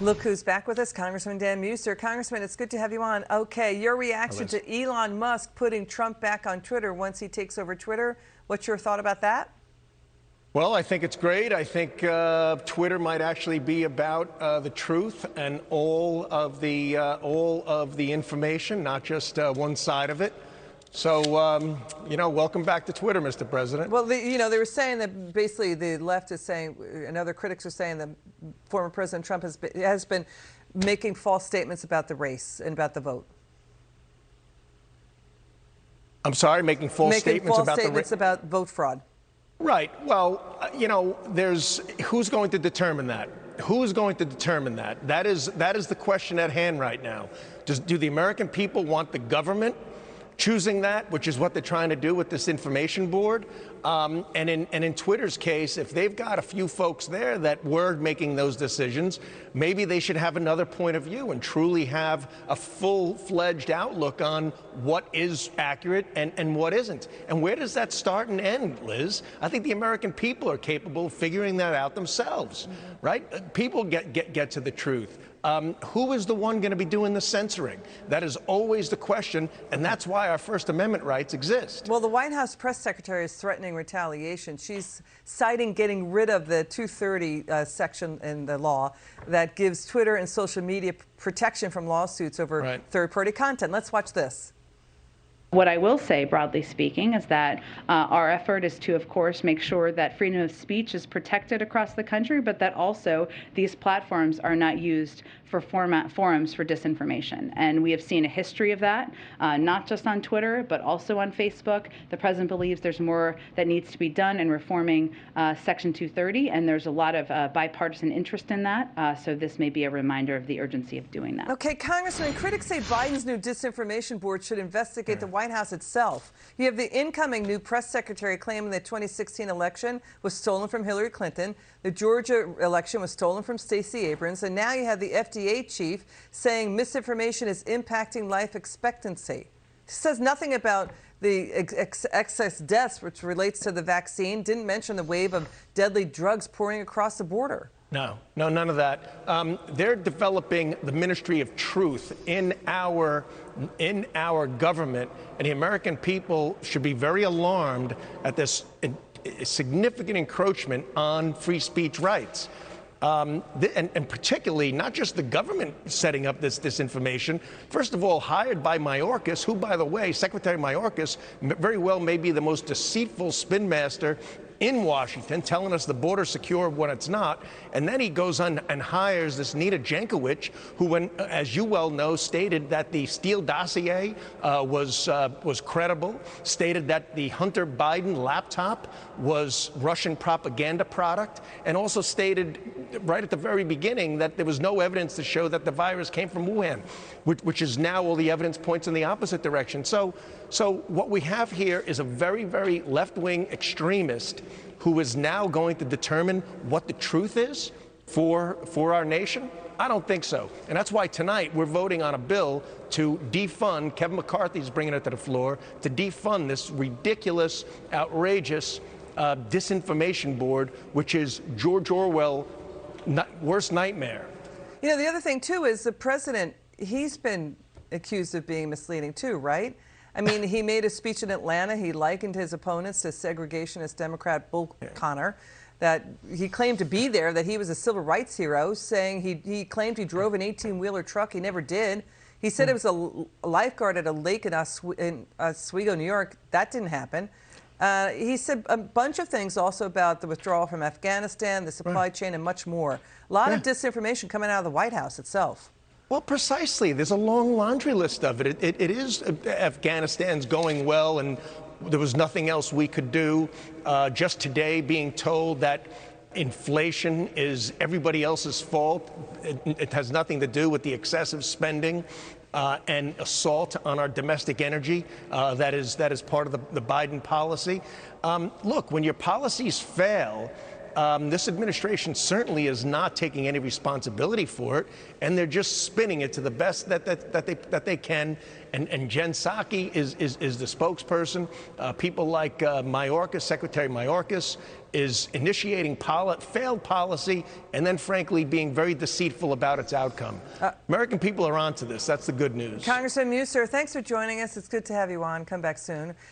Look who's back with us, Congressman Dan Meuser. Congressman, it's good to have you on. Okay, your reaction to Elon Musk putting Trump back on Twitter once he takes over Twitter. What's your thought about that? Well, I think it's great. I think Twitter might actually be about the truth and all of the information, not just one side of it. So, welcome back to Twitter, Mr. President. Well, they were saying that basically the left is saying, and other critics are saying that former President Trump has been making false statements about the race and about the vote. I'm sorry, making false statements about vote fraud. Right. Well, there's who's going to determine that? Who's going to determine that? That is the question at hand right now. Do the American people want the government choosing that, which is what they're trying to do with this information board? And in Twitter's case, if they've got a few folks there that were making those decisions, maybe they should have another point of view and truly have a full-fledged outlook on what is accurate and what isn't. And where does that start and end, Liz? I think the American people are capable of figuring that out themselves, right? People get to the truth. Who is the one going to be doing the censoring? That is always the question, and that's why our First Amendment rights exist. Well, the White House press secretary is threatening retaliation. She's citing getting rid of the 230 section in the law that gives Twitter and social media protection from lawsuits over third-party content. Let's watch this. What I will say, broadly speaking, is that our effort is to, of course, make sure that freedom of speech is protected across the country, but that also these platforms are not used for forums for disinformation. And we have seen a history of that, not just on Twitter, but also on Facebook. The president believes there's more that needs to be done in reforming Section 230, and there's a lot of bipartisan interest in that. So this may be a reminder of the urgency of doing that. Okay, Congressman, critics say Biden's new disinformation board should investigate the White House itself. You have the incoming new press secretary claiming the 2016 election was stolen from Hillary Clinton. The Georgia election was stolen from Stacey Abrams. And now you have the FDA chief saying misinformation is impacting life expectancy. He says nothing about the excess deaths, which relates to the vaccine. Didn't mention the wave of deadly drugs pouring across the border. No, none of that. They're developing the Ministry of Truth in our government, and the American people should be very alarmed at this significant encroachment on free speech rights. And particularly not just the government setting up this disinformation, first of all, hired by Mayorkas, who, by the way, Secretary Mayorkas very well may be the most deceitful spin master in Washington, telling us the border's secure when it's not. And then he goes on and hires this Nita Jankowicz, who, when, as you well know, stated that the Steele dossier was credible, stated that the Hunter Biden laptop was Russian propaganda product, and also stated right at the very beginning that there was no evidence to show that the virus came from Wuhan, which is now all the evidence points in the opposite direction. So what we have here is a very, very left-wing extremist who is now going to determine what the truth is for our nation? I don't think so. And that's why tonight we're voting on a bill to defund, Kevin McCarthy's bringing it to the floor, to defund this ridiculous, outrageous disinformation board, which is George Orwell's worst nightmare. You know, the other thing, too, is the president, he's been accused of being misleading, too, right? I mean, he made a speech in Atlanta. He likened his opponents to segregationist Democrat Bull Connor, that he claimed to be there, that he was a civil rights hero, saying he claimed he drove an 18-wheeler truck. He never did. He said it was a lifeguard at a lake in Oswego, New York. That didn't happen. He said a bunch of things also about the withdrawal from Afghanistan, the supply chain, and much more. A lot of disinformation coming out of the White House itself. Well, precisely. There's a long laundry list of it. It is Afghanistan's going well, and there was nothing else we could do. Just today being told that inflation is everybody else's fault. It has nothing to do with the excessive spending and assault on our domestic energy that is part of the Biden policy. Look, when your policies fail, this administration certainly is not taking any responsibility for it, and they're just spinning it to the best that they can. And Jen Psaki is the spokesperson. People like Mayorkas, Secretary Mayorkas, is initiating failed policy and then, frankly, being very deceitful about its outcome. American people are onto this. That's the good news. Congressman Meuser, thanks for joining us. It's good to have you on. Come back soon.